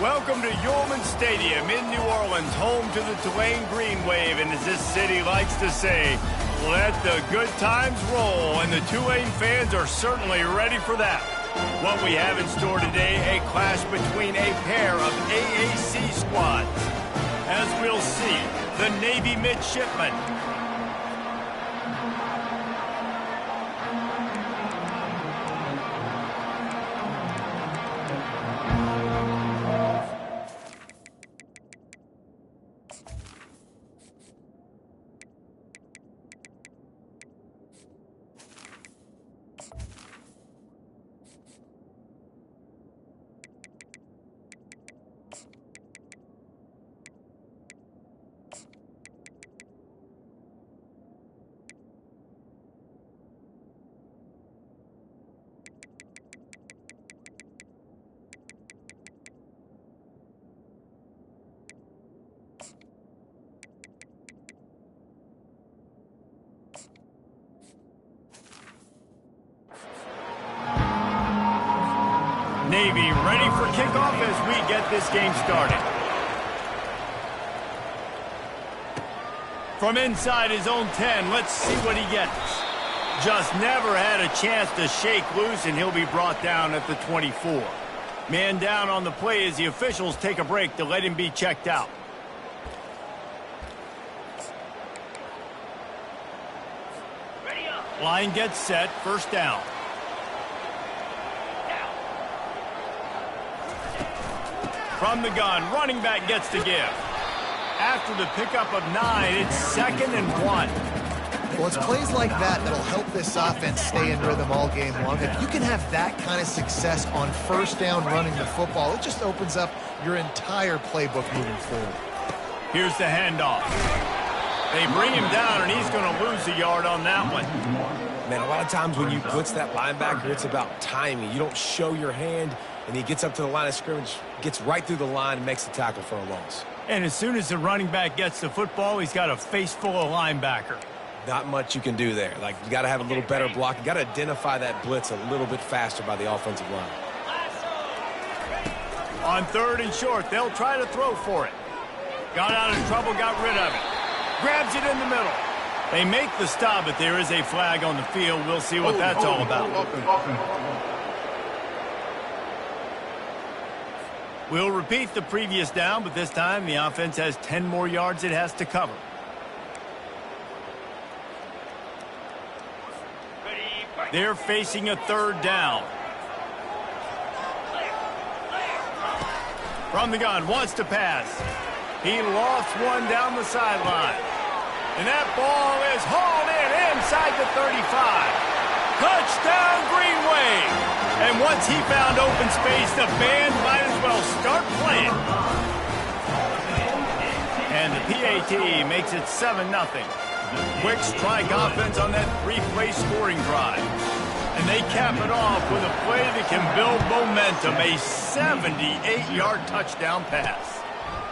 Welcome to Yulman Stadium in New Orleans, home to the Tulane Green Wave, and as this city likes to say, let the good times roll, and the Tulane fans are certainly ready for that. What we have in store today, a clash between a pair of AAC squads. As we'll see, the Navy midshipmen Navy ready for kickoff as we get this game started. From inside his own 10, let's see what he gets. Just never had a chance to shake loose, and he'll be brought down at the 24. Man down on the play as the officials take a break to let him be checked out. Line gets set, first down. From the gun, running back gets to give. After the pickup of 9, it's 2nd and 1. Well, it's plays like that that'll help this offense stay in rhythm all game long. If you can have that kind of success on first down running the football, it just opens up your entire playbook moving forward. Here's the handoff. They bring him down, and he's going to lose a yard on that one. Man, a lot of times when you blitz that linebacker, it's about timing. You don't show your hand, and he gets up to the line of scrimmage, gets right through the line, and makes the tackle for a loss. And as soon as the running back gets the football, he's got a face full of linebacker. Not much you can do there. Like, you got to have a little better block. You got to identify that blitz a little bit faster by the offensive line. On 3rd and short, they'll try to throw for it. Got out of trouble, got rid of it. Grabs it in the middle. They make the stop, but there is a flag on the field. We'll see what that's all about. We'll repeat the previous down, but this time the offense has 10 more yards it has to cover. They're facing a 3rd down. From the gun, wants to pass. He lost one down the sideline. And that ball is hauled in inside the 35. Touchdown, Green Wave. And once he found open space, the band might as well start playing. And the PAT makes it 7-0. Quick strike offense on that 3-play scoring drive. And they cap it off with a play that can build momentum, a 78-yard touchdown pass.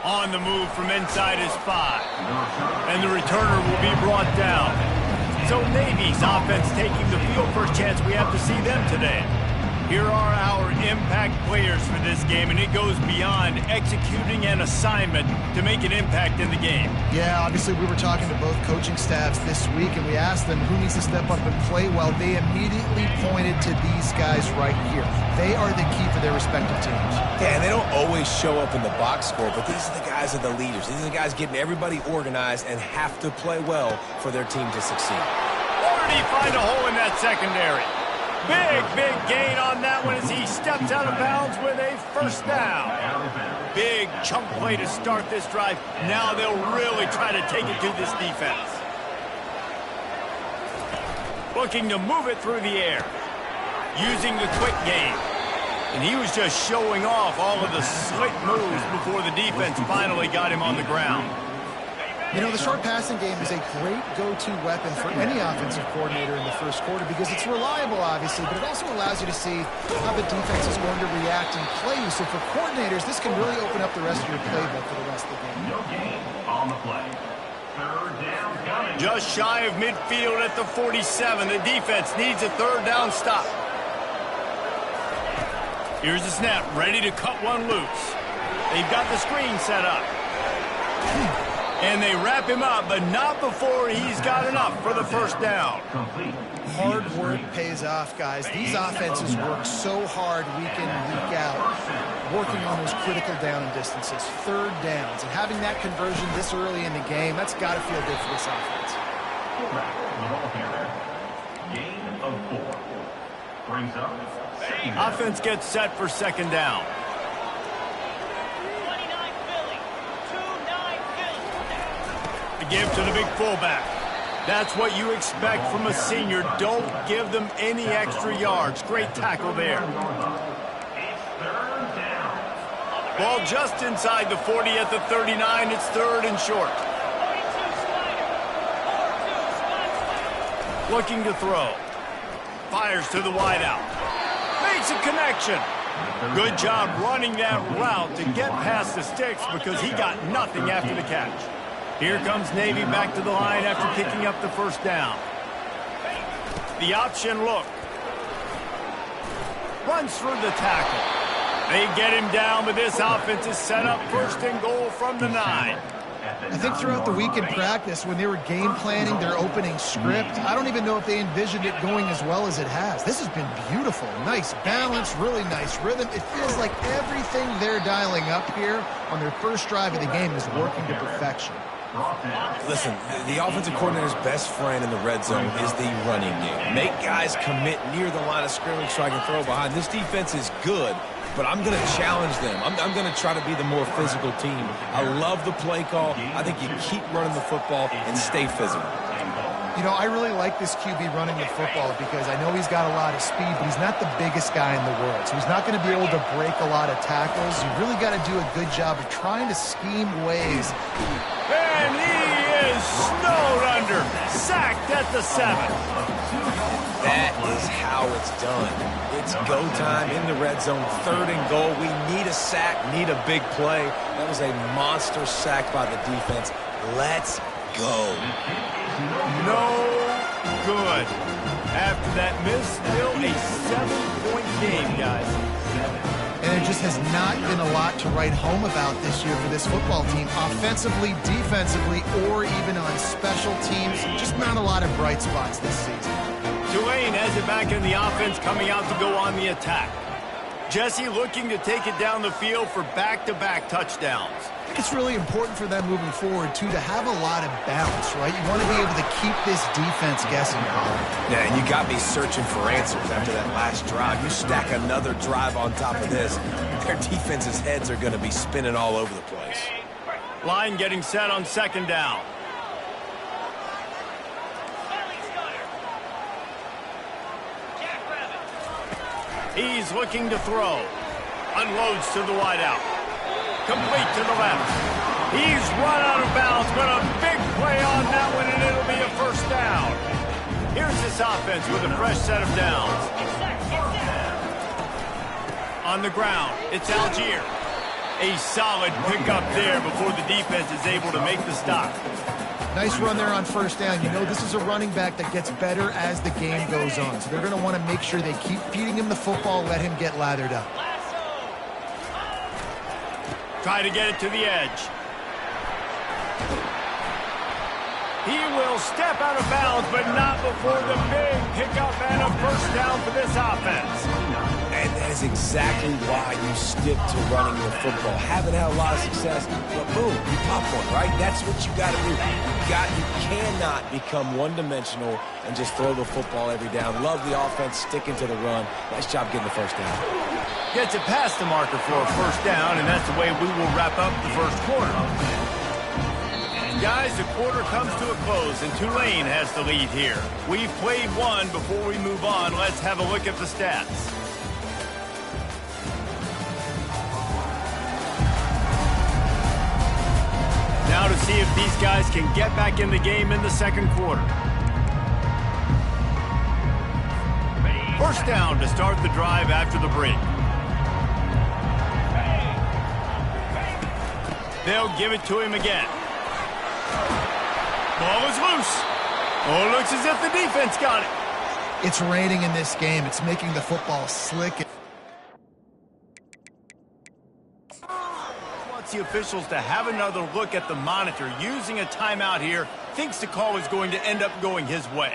On the move from inside his 5. And the returner will be brought down. So Navy's offense taking the field for a chance. We have to see them today. Here are our impact players for this game, and it goes beyond executing an assignment to make an impact in the game. Yeah, obviously we were talking to both coaching staffs this week, and we asked them who needs to step up and play well. They immediately pointed to these guys right here. They are the key for their respective teams. Yeah, and they don't always show up in the box score, but these are the guys that are the leaders. These are the guys getting everybody organized and have to play well for their team to succeed. Already find a hole in that secondary. Big gain on that one as he steps out of bounds with a first down. Big chunk play to start this drive. Now they'll really try to take it to this defense. Looking to move it through the air. Using the quick game. And he was just showing off all of the slick moves before the defense finally got him on the ground. You know, the short passing game is a great go-to weapon for any offensive coordinator in the first quarter because it's reliable, obviously, but it also allows you to see how the defense is going to react and play you. So for coordinators, this can really open up the rest of your playbook for the rest of the game. No gain on the play. 3rd down coming. Just shy of midfield at the 47. The defense needs a 3rd down stop. Here's the snap, ready to cut one loose. They've got the screen set up. And they wrap him up, but not before he's got enough for the first down. Hard work pays off, guys. These offenses work so hard week in and week out, working on those critical down and distances, third downs, and having that conversion this early in the game, that's got to feel good for this offense. Gain of 4. Brings up Offense gets set for second down. The give to the big fullback. That's what you expect from a senior. Don't give them any extra yards. Great tackle there. Ball just inside the 40 at the 39. It's third and short. Looking to throw. Fires to the wideout. Makes a connection. Good job running that route to get past the sticks because he got nothing after the catch. Here comes Navy back to the line after picking up the first down. The option look. Runs through the tackle. They get him down, but this offense is set up first and goal from the 9. I think throughout the week in practice, when they were game planning their opening script, I don't even know if they envisioned it going as well as it has. This has been beautiful. Nice balance, really nice rhythm. It feels like everything they're dialing up here on their first drive of the game is working to perfection. Listen, the offensive coordinator's best friend in the red zone is the running game. Make guys commit near the line of scrimmage so I can throw behind. This defense is good, but I'm going to challenge them. I'm going to try to be the more physical team. I love the play call. I think you keep running the football and stay physical. You know, I really like this QB running the football because I know he's got a lot of speed, but he's not the biggest guy in the world. So he's not going to be able to break a lot of tackles. You really got to do a good job of trying to scheme ways. And he is snowed under. Sacked at the 7. That is how it's done. It's go time in the red zone, third and goal. We need a sack, need a big play. That was a monster sack by the defense. Let's go. No good. After that miss, still a 7-point game, guys. And there just has not been a lot to write home about this year for this football team. Offensively, defensively, or even on special teams. Just not a lot of bright spots this season. Tulane has it back in the offense, coming out to go on the attack. Jesse looking to take it down the field for back-to-back touchdowns. I think it's really important for them moving forward, too, to have a lot of balance, right? You want to be able to keep this defense guessing, Colin. Yeah, and you got me searching for answers after that last drive. You stack another drive on top of this, their defense's heads are going to be spinning all over the place. Line getting set on second down. He's looking to throw. Unloads to the wideout. Complete to the left. He's run out of bounds, but a big play on that one, and it'll be a first down. Here's this offense with a fresh set of downs. On the ground, it's Algier. A solid pickup there before the defense is able to make the stop. Nice run there on first down. You know this is a running back that gets better as the game goes on. So they're going to want to make sure they keep feeding him the football, let him get lathered up. Try to get it to the edge. He will step out of bounds, but not before the big pickup and a first down for this offense. And that is exactly why you stick to running the football. Haven't had a lot of success, but boom, you pop one, right? That's what you got to do. You cannot become one-dimensional and just throw the football every down. Love the offense, sticking to the run. Nice job getting the first down. Gets it past the marker for a first down, and that's the way we will wrap up the first quarter. Guys, the quarter comes to a close, and Tulane has the lead here. We've played one. Before we move on, let's have a look at the stats. Now to see if these guys can get back in the game in the second quarter. First down to start the drive after the break. They'll give it to him again. Ball is loose. Oh, looks as if the defense got it. It's raining in this game. It's making the football slick. wants the officials to have another look at the monitor. Using a timeout here, thinks the call is going to end up going his way.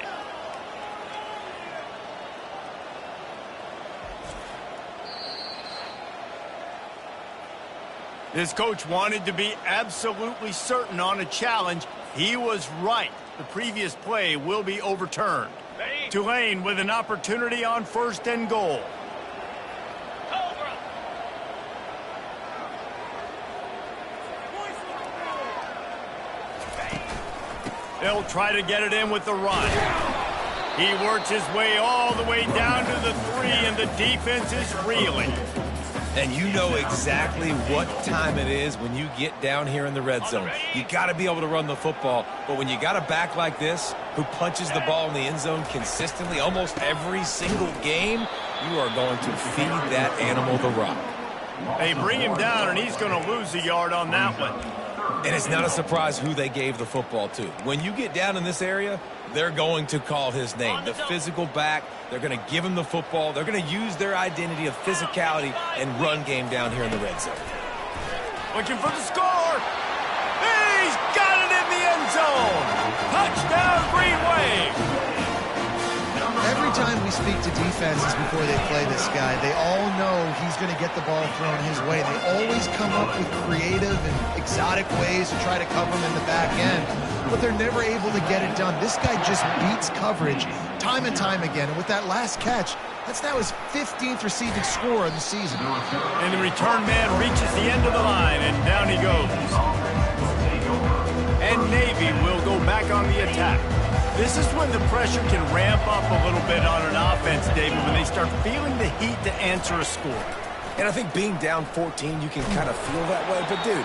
This coach wanted to be absolutely certain on a challenge. He was right. The previous play will be overturned. Tulane with an opportunity on 1st and goal. They'll try to get it in with the run. He works his way all the way down to the 3, and the defense is reeling. And you know exactly what time it is when you get down here in the red zone. You got to be able to run the football, but when you got a back like this who punches the ball in the end zone consistently almost every single game, you are going to feed that animal the rock. They bring him down, and he's going to lose a yard on that one. And it's not a surprise who they gave the football to. When you get down in this area, they're going to call his name. The physical back, they're going to give him the football. They're going to use their identity of physicality and run game down here in the red zone. Looking for the score. He's got it in the end zone. Touchdown, Green Wave. Every time we speak to defenses before they play this guy, they all know he's going to get the ball thrown his way. They always come up with creative and exotic ways to try to cover him in the back end, but they're never able to get it done. This guy just beats coverage time and time again, and with that last catch, that's now his 15th receiving score of the season. And the return man reaches the end of the line, and down he goes. And Navy will go back on the attack. This is when the pressure can ramp up a little bit on an offense, David, when they start feeling the heat to answer a score. And I think being down 14, you can kind of feel that way. But, dude,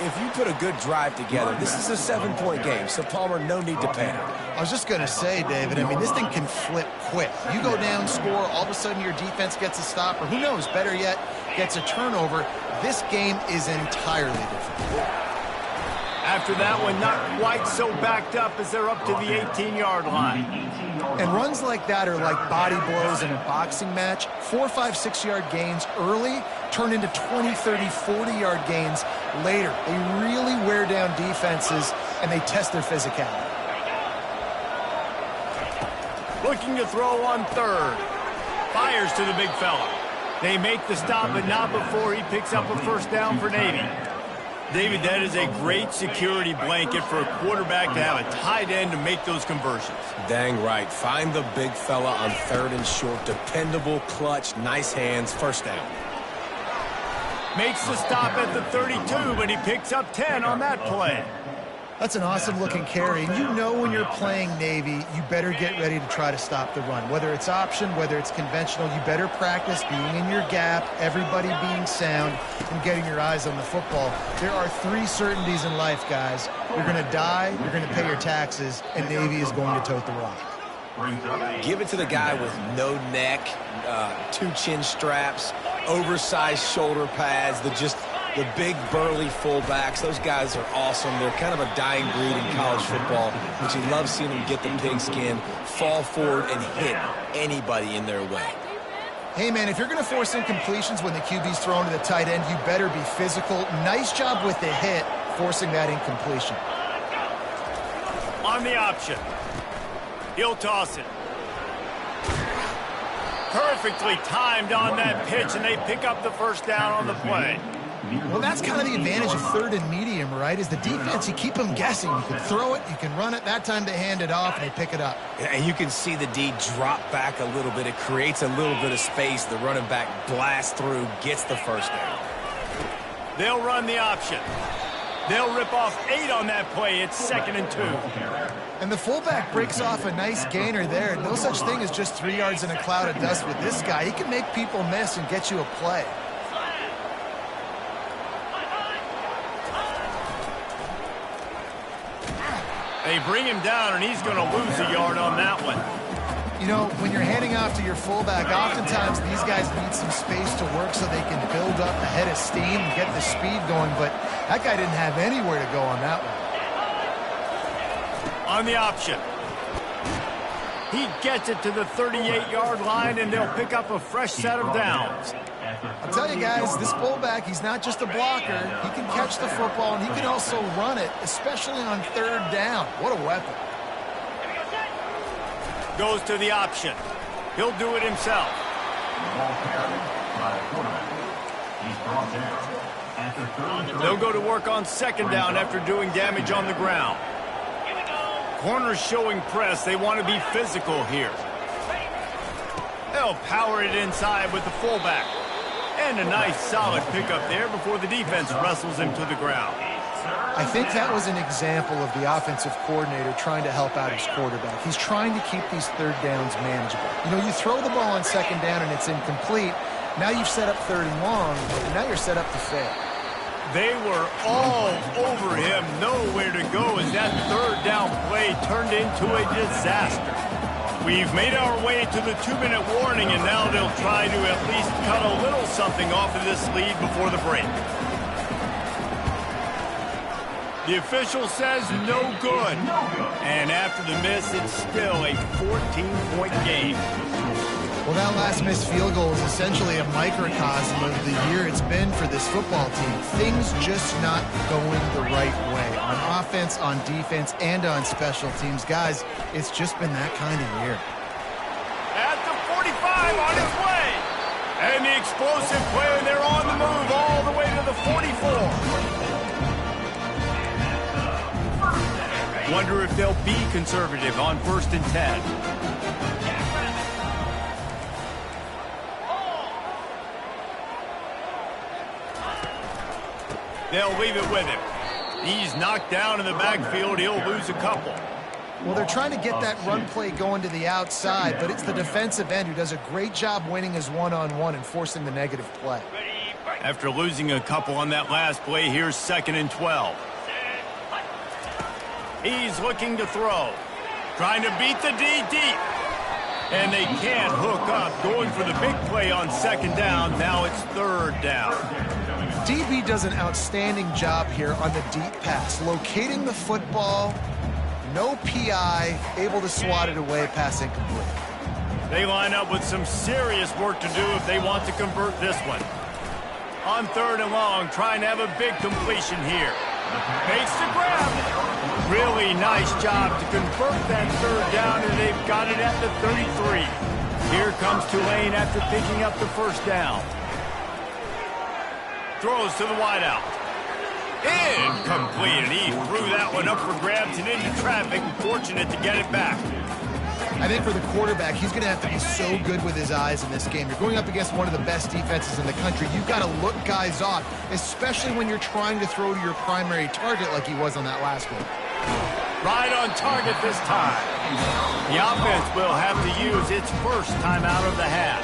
if you put a good drive together, this is a 7-point game, so Palmer, no need to panic. I was just going to say, David, I mean, this thing can flip quick. You go down, score, all of a sudden your defense gets a stop, or who knows, better yet, gets a turnover. This game is entirely different. After that one, not quite so backed up as they're up to the 18-yard line. And runs like that are like body blows in a boxing match. 4, 5, 6-yard gains early turn into 20, 30, 40-yard gains later. They really wear down defenses, and they test their physicality. Looking to throw on 3rd. Fires to the big fella. They make the stop, but not before he picks up a 1st down for Navy. David, that is a great security blanket for a quarterback to have a tight end to make those conversions. Dang right. Find the big fella on 3rd and short. Dependable, clutch, nice hands, 1st down. Makes the stop at the 32, but he picks up 10 on that play. That's an awesome-looking carry. And you know when you're playing Navy, you better get ready to try to stop the run. Whether it's option, whether it's conventional, you better practice being in your gap, everybody being sound, and getting your eyes on the football. There are 3 certainties in life, guys. You're going to die, you're going to pay your taxes, and Navy is going to tote the rock. Give it to the guy with no neck, 2 chin straps, oversized shoulder pads, the big burly fullbacks. Those guys are awesome. They're kind of a dying breed in college football, but you love seeing them get the pigskin, fall forward, and hit anybody in their way. Hey, man, if you're going to force incompletions when the QB's thrown to the tight end, you better be physical. Nice job with the hit, forcing that incompletion. On the option. He'll toss it. Perfectly timed on that pitch, and they pick up the 1st down on the play. Well, that's kind of the advantage of 3rd and medium, right? Is the defense, you keep them guessing. You can throw it, you can run it. That time they hand it off, and they pick it up. And you can see the D drop back a little bit. It creates a little bit of space. The running back blasts through, gets the 1st down. They'll run the option. They'll rip off 8 on that play. It's 2nd and 2. And the fullback breaks off a nice gainer there. No such thing as just 3 yards in a cloud of dust with this guy. He can make people miss and get you a play. They bring him down, and he's going to lose a yard on that one. You know, when you're handing off to your fullback, oftentimes these guys need some space to work so they can build up a head of steam and get the speed going, but that guy didn't have anywhere to go on that one. On the option. He gets it to the 38-yard line, and they'll pick up a fresh set of downs. I'll tell you guys, this fullback, he's not just a blocker. He can catch the football, and he can also run it, especially on third down. What a weapon. Goes to the option. He'll do it himself. They'll go to work on second down after doing damage on the ground. Corners showing press. They want to be physical here. They'll power it inside with the fullback. And a nice solid pickup there before the defense wrestles him to the ground. I think that was an example of the offensive coordinator trying to help out his quarterback. He's trying to keep these third downs manageable. You know, you throw the ball on second down and it's incomplete. Now you've set up third and long, and now you're set up to fail. They were all over him, nowhere to go as that third down play turned into a disaster. We've made our way to the 2-minute warning, and now they'll try to at least cut a little something off of this lead before the break. The official says no good. And after the miss, it's still a 14-point game. Well, that last missed field goal is essentially a microcosm of the year it's been for this football team. Things just not going the right way on offense, on defense, and on special teams. Guys, it's just been that kind of year. At the 45 on his way. And the explosive play, and they're on the move all the way to the 44. Wonder if they'll be conservative on 1st and 10. They'll leave it with him. He's knocked down in the backfield. He'll lose a couple. Well, they're trying to get that run play going to the outside, but it's the defensive end who does a great job winning his one-on-one and forcing the negative play. After losing a couple on that last play, here's 2nd and 12. He's looking to throw. Trying to beat the D deep. And they can't hook up. Going for the big play on 2nd down. Now it's 3rd down. DB does an outstanding job here on the deep pass. Locating the football, no PI, able to swat it away, pass incomplete. They line up with some serious work to do if they want to convert this one. On 3rd and long, trying to have a big completion here. Makes the grab. Really nice job to convert that 3rd down, and they've got it at the 33. Here comes Tulane after picking up the 1st down. Throws to the wideout. Incomplete, and he threw that one up for grabs and into traffic. Fortunate to get it back. I think for the quarterback, he's going to have to be so good with his eyes in this game. You're going up against one of the best defenses in the country. You've got to look guys off, especially when you're trying to throw to your primary target like he was on that last one. Right on target this time. The offense will have to use its first timeout of the half.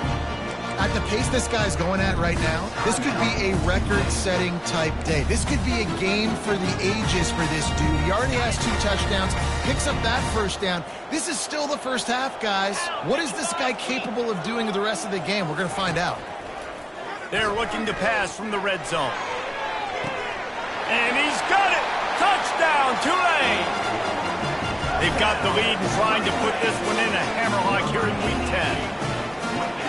At the pace this guy's going at right now, this could be a record-setting type day. This could be a game for the ages for this dude. He already has 2 touchdowns, picks up that 1st down. This is still the first half, guys. What is this guy capable of doing the rest of the game? We're going to find out. They're looking to pass from the red zone. And he's got it! Touchdown, Tulane! They've got the lead and trying to put this one in a hammerlock here in Week 10.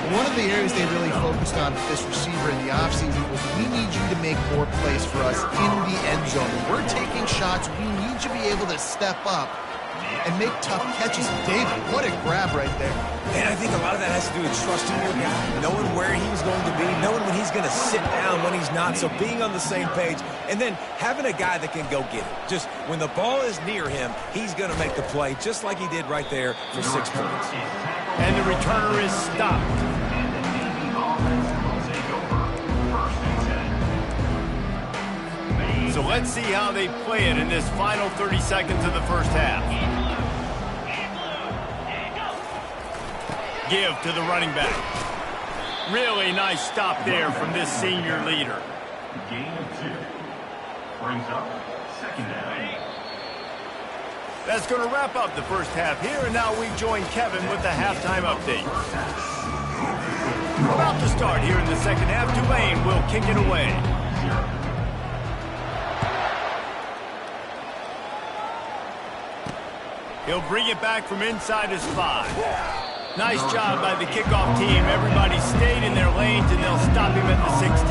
One of the areas they really focused on with this receiver in the offseason was we need you to make more plays for us in the end zone. When we're taking shots, we need you to be able to step up and make tough catches. David, what a grab right there. And I think a lot of that has to do with trusting your guy, knowing where he's going to be, knowing when he's going to sit down, when he's not, so being on the same page, and then having a guy that can go get it. Just when the ball is near him, he's going to make the play, just like he did right there for 6 points. And the returner is stopped. So let's see how they play it in this final 30 seconds of the first half. Give to the running back. Really nice stop there from this senior leader. Gain of 2. Brings up 2nd down. That's going to wrap up the first half here, and now we join Kevin with the halftime update. About to start here in the second half, Tulane will kick it away. He'll bring it back from inside his 5. Nice job by the kickoff team. Everybody stayed in their lanes, and they'll stop him at the 16.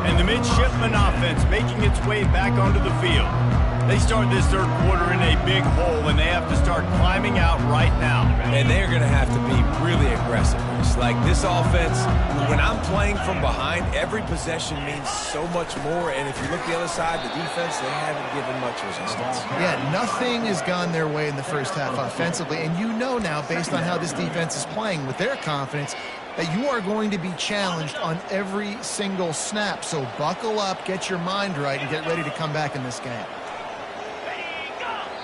And the midshipman offense making its way back onto the field. They start this third quarter in a big hole, and they have to start climbing out right now. And they're going to have to be really aggressive. It's like this offense, when I'm playing from behind, every possession means so much more. And if you look the other side, the defense, they haven't given much resistance. Yeah, nothing has gone their way in the first half offensively. And you know now, based on how this defense is playing with their confidence, that you are going to be challenged on every single snap. So buckle up, get your mind right, and get ready to come back in this game.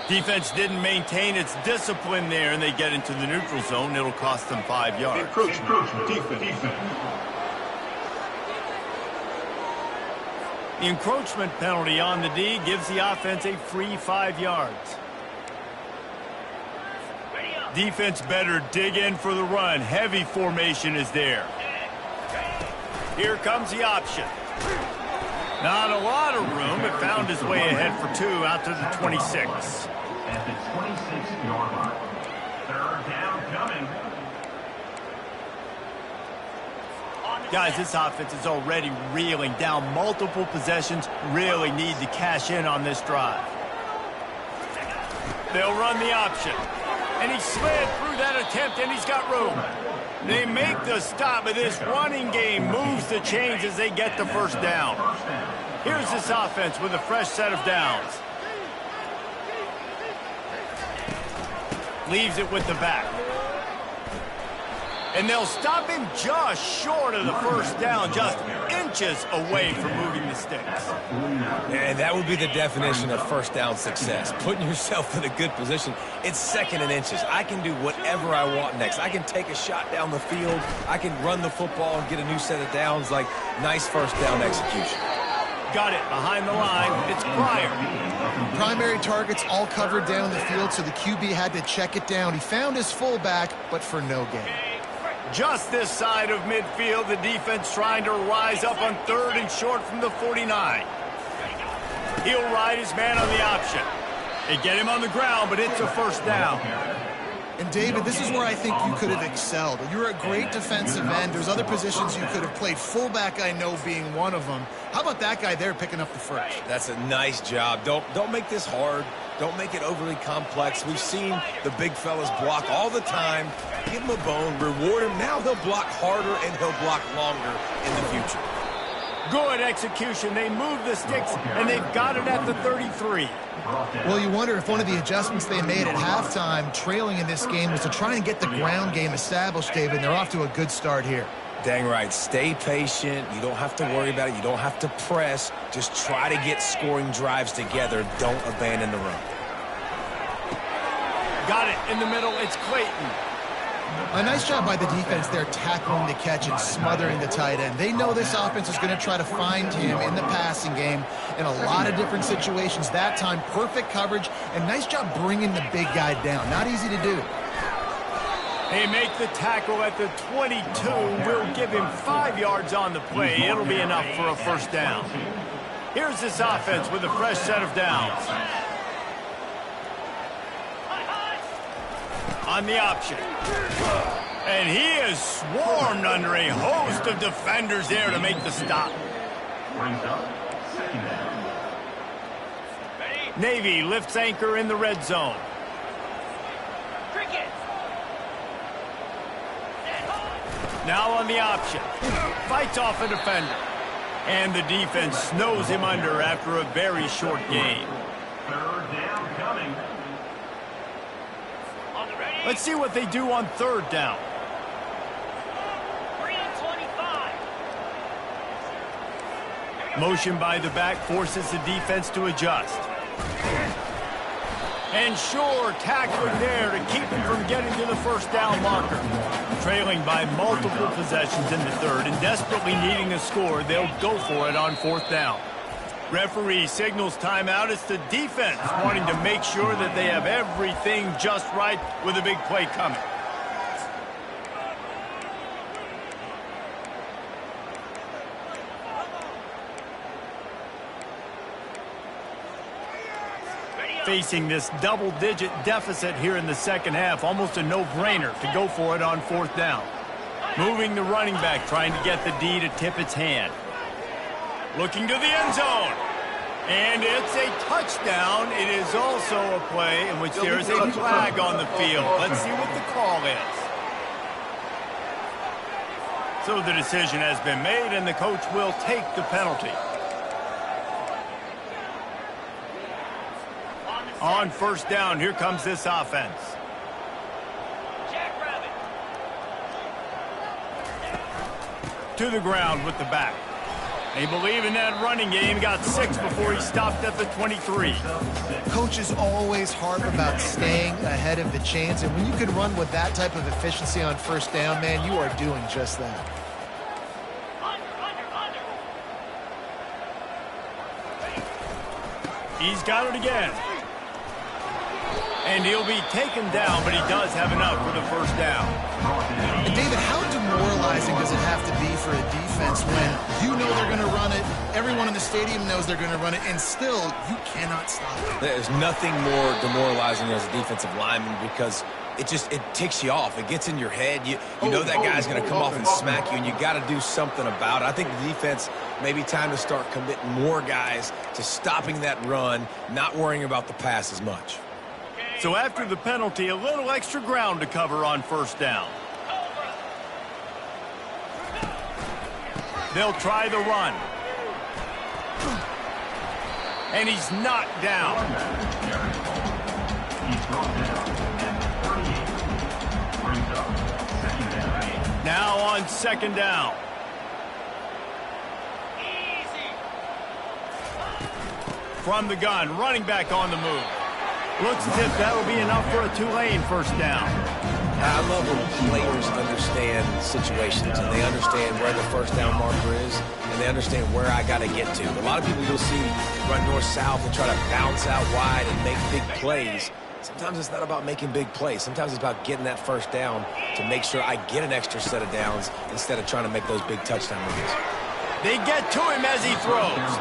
Defense didn't maintain its discipline there, and they get into the neutral zone. It'll cost them 5 yards. Encroachment. Defense. The encroachment penalty on the D gives the offense a free 5 yards. Defense better dig in for the run. Heavy formation is there. Here comes the option. Not a lot of room, but found his way ahead for 2 out to the 26. At the 26-yard line. Third down coming. Guys, this offense is already reeling down multiple possessions. Really need to cash in on this drive. They'll run the option. And he slid through that attempt, and he's got room. They make the stop, but this running game moves the chains as they get the first down. Here's this offense with a fresh set of downs. Leaves it with the back. And they'll stop him just short of the first down, just inches away from moving the sticks. And that would be the definition of first down success. Putting yourself in a good position. It's second and inches. I can do whatever I want next. I can take a shot down the field. I can run the football and get a new set of downs. Like, nice first down execution. Got it behind the line. It's Pryor. Primary targets all covered down the field, so the QB had to check it down. He found his fullback, but for no gain. Just this side of midfield, the defense trying to rise up on 3rd and short from the 49. He'll ride his man on the option. They get him on the ground, but it's a first down. And David, this is where I think you could have excelled. You're a great defensive end. There's other positions you could have played. Fullback, I know, being one of them. How about that guy there picking up the first? That's a nice job. Don't make this hard. Don't make it overly complex. We've seen the big fellas block all the time. Give him a bone, reward him. Now he'll block harder and he'll block longer in the future. Good execution. They move the sticks, and they've got it at the 33. Well, you wonder if one of the adjustments they made at halftime, trailing in this game, was to try and get the ground game established, David, and they're off to a good start here. Dang right. Stay patient. You don't have to worry about it. You don't have to press. Just try to get scoring drives together. Don't abandon the run. Got it in the middle. It's Clayton. A nice job by the defense there tackling the catch and smothering the tight end. They know this offense is going to try to find him in the passing game in a lot of different situations. That time, perfect coverage, and nice job bringing the big guy down. Not easy to do. They make the tackle at the 22. We'll give him 5 yards on the play. It'll be enough for a first down. Here's this offense with a fresh set of downs. On the option. And he is swarmed under a host of defenders there to make the stop. Brings up second down. Navy lifts anchor in the red zone. Now on the option. Fights off a defender. And the defense snows him under after a very short game. Third down coming. Let's see what they do on 3rd down. Motion by the back forces the defense to adjust. And sure, tackling there to keep him from getting to the first down marker. Trailing by multiple possessions in the 3rd and desperately needing a score, they'll go for it on 4th down. Referee signals timeout. It's the defense wanting to make sure that they have everything just right with a big play coming. Facing this double-digit deficit here in the second half, almost a no-brainer to go for it on fourth down. Moving the running back, trying to get the D to tip its hand. Looking to the end zone. And it's a touchdown. It is also a play in which there is a flag on the field. Let's see what the call is. So the decision has been made, and the coach will take the penalty. On first down, here comes this offense. To the ground with the back. They believe in that running game. Got 6 before he stopped at the 23. Coaches always harp about staying ahead of the chains, and when you can run with that type of efficiency on first down, man, you are doing just that. He's got it again. And he'll be taken down, but he does have enough for the first down. David, how demoralizing does it have to be for a defense when you know they're going to run it, everyone in the stadium knows they're going to run it, and still you cannot stop it? There's nothing more demoralizing as a defensive lineman because it ticks you off. It gets in your head. You know that guy's going to come off and smack you, and you got to do something about it. I think the defense maybe time to start committing more guys to stopping that run, not worrying about the pass as much. So after the penalty, a little extra ground to cover on first down. They'll try the run. And he's knocked down. He's brought down at 38. Brings up second down. Now on second down. From the gun, running back on the move. Looks as if that'll be enough for a Tulane first down. I love when players understand situations and they understand where the first down marker is and they understand where I got to get to. A lot of people you'll see run north-south and try to bounce out wide and make big plays. Sometimes it's not about making big plays. Sometimes it's about getting that first down to make sure I get an extra set of downs instead of trying to make those big touchdown runs. They get to him as he throws.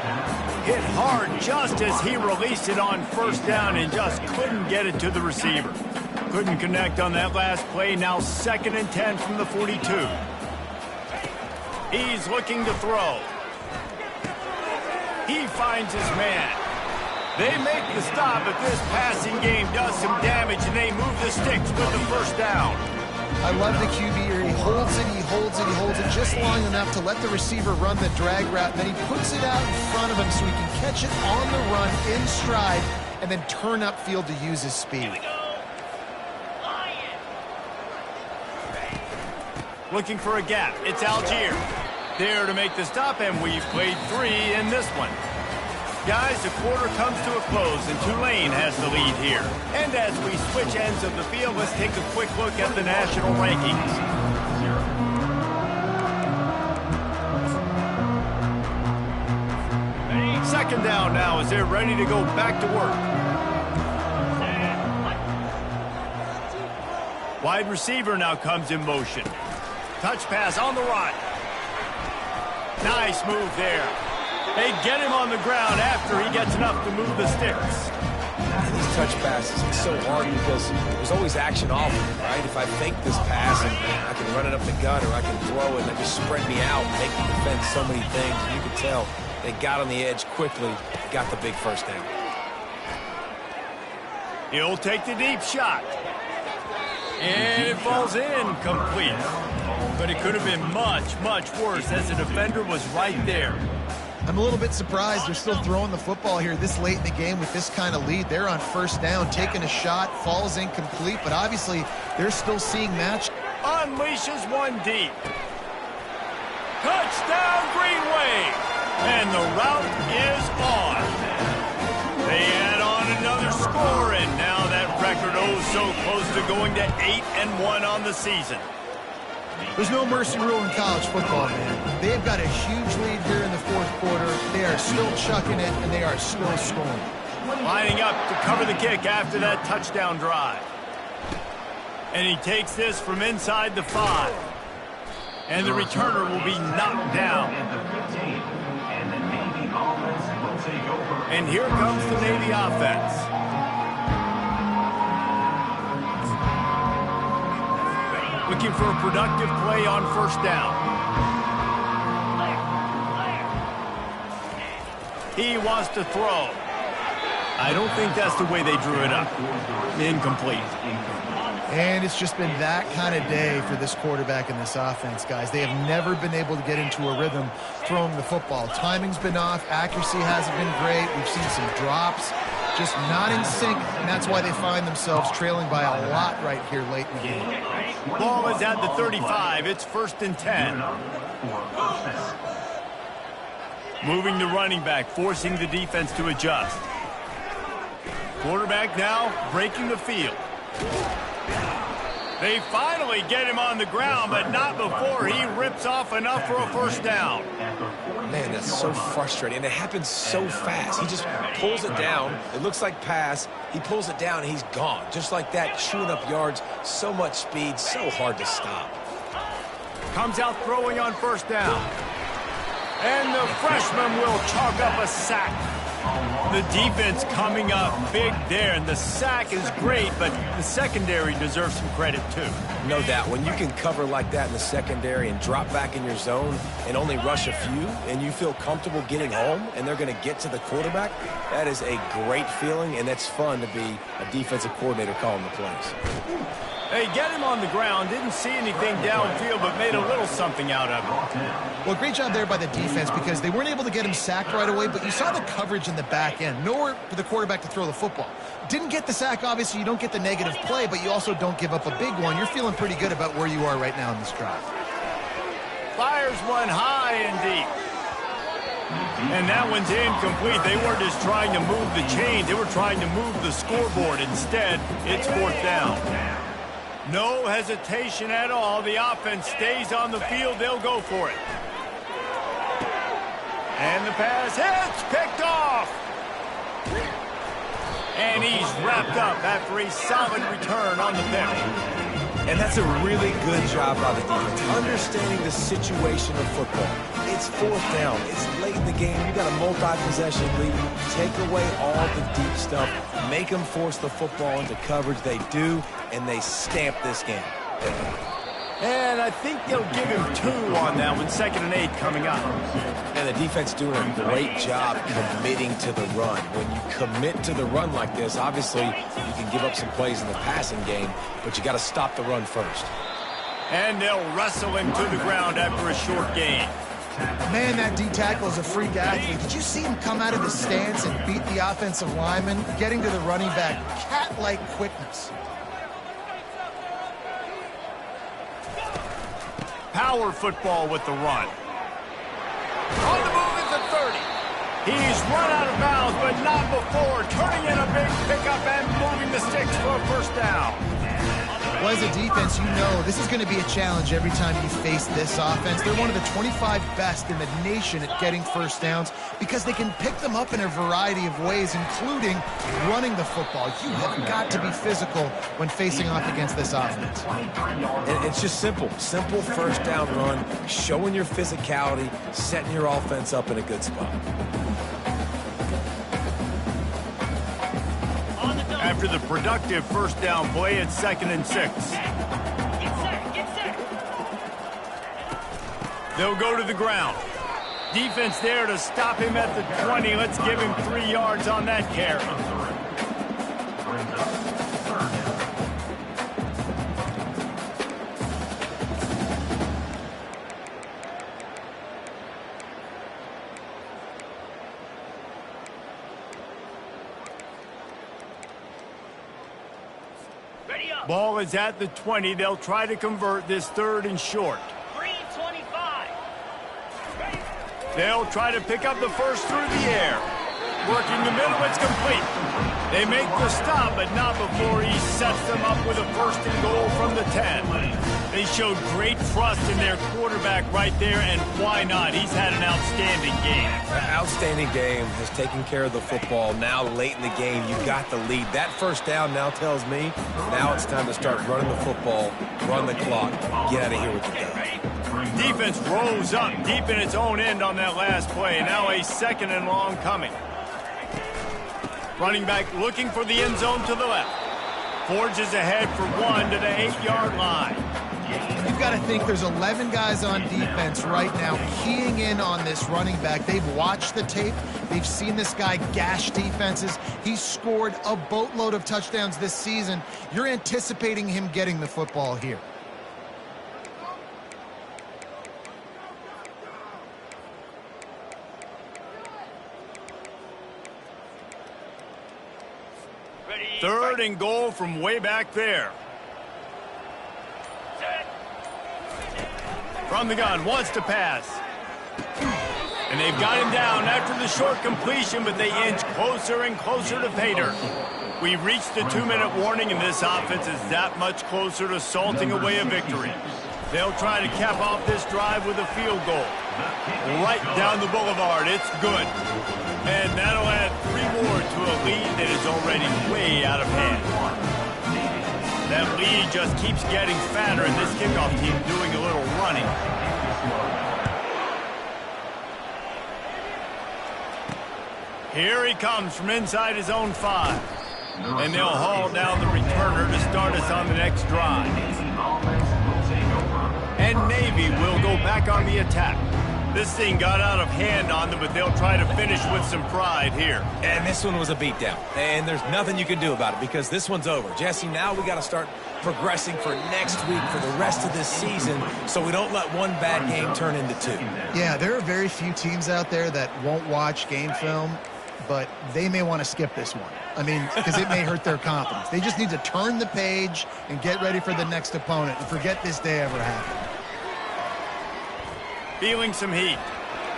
Hit hard just as he released it on first down and just couldn't get it to the receiver. Couldn't connect on that last play. Now 2nd and 10 from the 42. He's looking to throw. He finds his man. They make the stop, but this passing game does some damage, and they move the sticks with the first down. I love the QB here. He holds it, he holds it, he holds it just long enough to let the receiver run the drag route. And then he puts it out in front of him so he can catch it on the run in stride and then turn upfield to use his speed. Looking for a gap. It's Algier. There to make the stop, and we've played 3 in this one. Guys, the quarter comes to a close, and Tulane has the lead here. And as we switch ends of the field, let's take a quick look at the national rankings. Second down now as they're ready to go back to work. Wide receiver now comes in motion. Touch pass on the run. Nice move there. They get him on the ground after he gets enough to move the sticks. These touch passes, it's so hard because there's always action off of it, right? If I fake this pass and I can run it up the gut or I can throw it and they just spread me out and make me defend so many things. And you can tell they got on the edge quickly, got the big first down. He'll take the deep shot. And it falls in complete. But it could have been much, much worse as the defender was right there. I'm a little bit surprised they're still throwing the football here this late in the game with this kind of lead. They're on first down, taking a shot, falls incomplete, but obviously they're still seeing match. Unleashes one deep. Touchdown Green Wave. And the route is on. They add on another score, and now that record so close to going to 8-1 on the season. There's no mercy rule in college football, man. They've got a huge lead here in the fourth quarter. They are still chucking it, and they are still scoring. Lining up to cover the kick after that touchdown drive. And he takes this from inside the 5. And the returner will be knocked down. And here comes the Navy offense. Looking for a productive play on first down. He wants to throw. I don't think that's the way they drew it up. Incomplete. And it's just been that kind of day for this quarterback and this offense, guys. They have never been able to get into a rhythm throwing the football. Timing's been off. Accuracy hasn't been great. We've seen some drops. Just not in sync, and that's why they find themselves trailing by a lot right here late in the game. Ball is at the 35. It's 1st and 10. Moving the running back, forcing the defense to adjust. Quarterback now breaking the field. They finally get him on the ground, but not before he rips off enough for a first down. Man, that's so frustrating, and it happens so fast. He just pulls it down. It looks like pass. He pulls it down, and he's gone. Just like that, chewing up yards. So much speed, so hard to stop. Comes out throwing on first down. And the freshman will chalk up a sack. The defense coming up big there, and the sack is great, but the secondary deserves some credit too. No doubt. When you can cover like that in the secondary and drop back in your zone and only rush a few, and you feel comfortable getting home, and they're going to get to the quarterback, that is a great feeling, and that's fun to be a defensive coordinator calling the plays. They get him on the ground, didn't see anything downfield, but made a little something out of it. Well, great job there by the defense because they weren't able to get him sacked right away, but you saw the coverage in the back end. Nowhere for the quarterback to throw the football. Didn't get the sack, obviously. You don't get the negative play, but you also don't give up a big one. You're feeling pretty good about where you are right now in this drive. Fires one high and deep. And that one's incomplete. They weren't just trying to move the chains. They were trying to move the scoreboard. Instead, it's 4th down. No hesitation at all. The offense stays on the field. They'll go for it. And the pass hits, picked off. And he's wrapped up after a solid return on the pick. And that's a really good job by the defense, understanding the situation of football. It's 4th down. It's late in the game. You got a multi-possession lead. Take away all the deep stuff. Make them force the football into coverage. They do, and they stamp this game. And I think they'll give him 2 on that one. 2nd and 8 coming up. And the defense doing a great job committing to the run. When you commit to the run like this, obviously you can give up some plays in the passing game, but you got to stop the run first. And they'll wrestle him to the ground after a short gain. Man, that D tackle is a freak athlete. Did you see him come out of his stance and beat the offensive lineman, getting to the running back? Cat-like quickness. Power football with the run. On the move at the 30. He's run out of bounds, but not before. Turning in a big pickup and moving the sticks for a first down. Well, as a defense, you know this is going to be a challenge every time you face this offense. They're one of the 25 best in the nation at getting first downs because they can pick them up in a variety of ways, including running the football. You have got to be physical when facing off against this offense. And it's just simple. Simple first down run, showing your physicality, setting your offense up in a good spot. After the productive first down play, it's 2nd and 6. They'll go to the ground. Defense there to stop him at the 20. Let's give him 3 yards on that carry. Ball is at the 20. They'll try to convert this 3rd and short. 3:25. They'll try to pick up the first through the air. Working the middle, it's complete. They make the stop, but not before he sets them up with a 1st and goal from the 10. They showed great trust in their quarterback right there, and why not? He's had an outstanding game. Outstanding game, has taken care of the football. Now late in the game, you got the lead. That first down now tells me now it's time to start running the football, run the clock, get out of here with the dub. Defense rose up deep in its own end on that last play. Now a 2nd and long coming. Running back looking for the end zone to the left. Forges ahead for 1 to the 8-yard line. You've got to think there's 11 guys on defense right now keying in on this running back. They've watched the tape. They've seen this guy gash defenses. He's scored a boatload of touchdowns this season. You're anticipating him getting the football here. Third and goal from way back there. From the gun, wants to pass. And they've got him down after the short completion, but they inch closer and closer to pay dirt. We've reached the 2-minute warning, and this offense is that much closer to salting away a victory. They'll try to cap off this drive with a field goal. Right down the boulevard, it's good. And that'll add 3 more to a lead that is already way out of hand. That lead just keeps getting fatter, and this kickoff team doing a little running. Here he comes from inside his own 5. And they'll haul down the returner to start us on the next drive. And Navy will go back on the attack. This thing got out of hand on them, but they'll try to finish with some pride here. And this one was a beatdown. And there's nothing you can do about it because this one's over. Jesse, now we got to start progressing for next week for the rest of this season so we don't let one bad game turn into 2. Yeah, there are very few teams out there that won't watch game film, but they may want to skip this one. I mean, because it may hurt their confidence. They just need to turn the page and get ready for the next opponent and forget this day ever happened. Feeling some heat.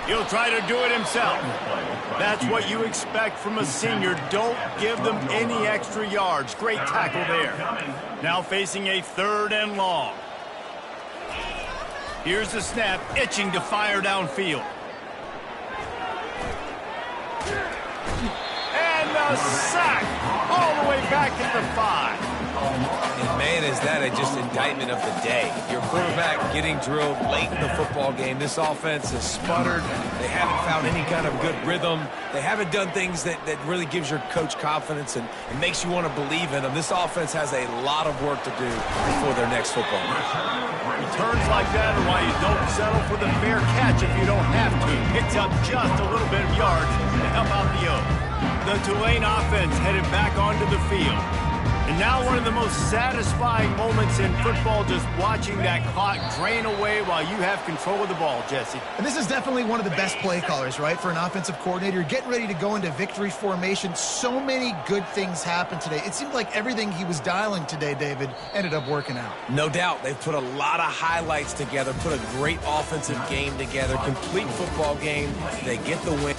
He'll try to do it himself. That's what you expect from a senior. Don't give them any extra yards. Great tackle there. Now facing a 3rd and long. Here's the snap, itching to fire downfield. And the sack all the way back at the 5. And man, is that just indictment of the day. Your quarterback getting drilled late in the football game. This offense has sputtered. They haven't found any kind of good rhythm. They haven't done things that really gives your coach confidence and makes you want to believe in them. This offense has a lot of work to do before their next football game. Returns like that are why you don't settle for the fair catch if you don't have to. Picks up just a little bit of yards to help out the O. The Tulane offense headed back onto the field. And now one of the most satisfying moments in football, just watching that clock drain away while you have control of the ball, Jesse. And this is definitely one of the best play callers, right, for an offensive coordinator. You're getting ready to go into victory formation. So many good things happened today. It seemed like everything he was dialing today, David, ended up working out. No doubt. They've put a lot of highlights together, put a great offensive game together, complete football game. They get the win.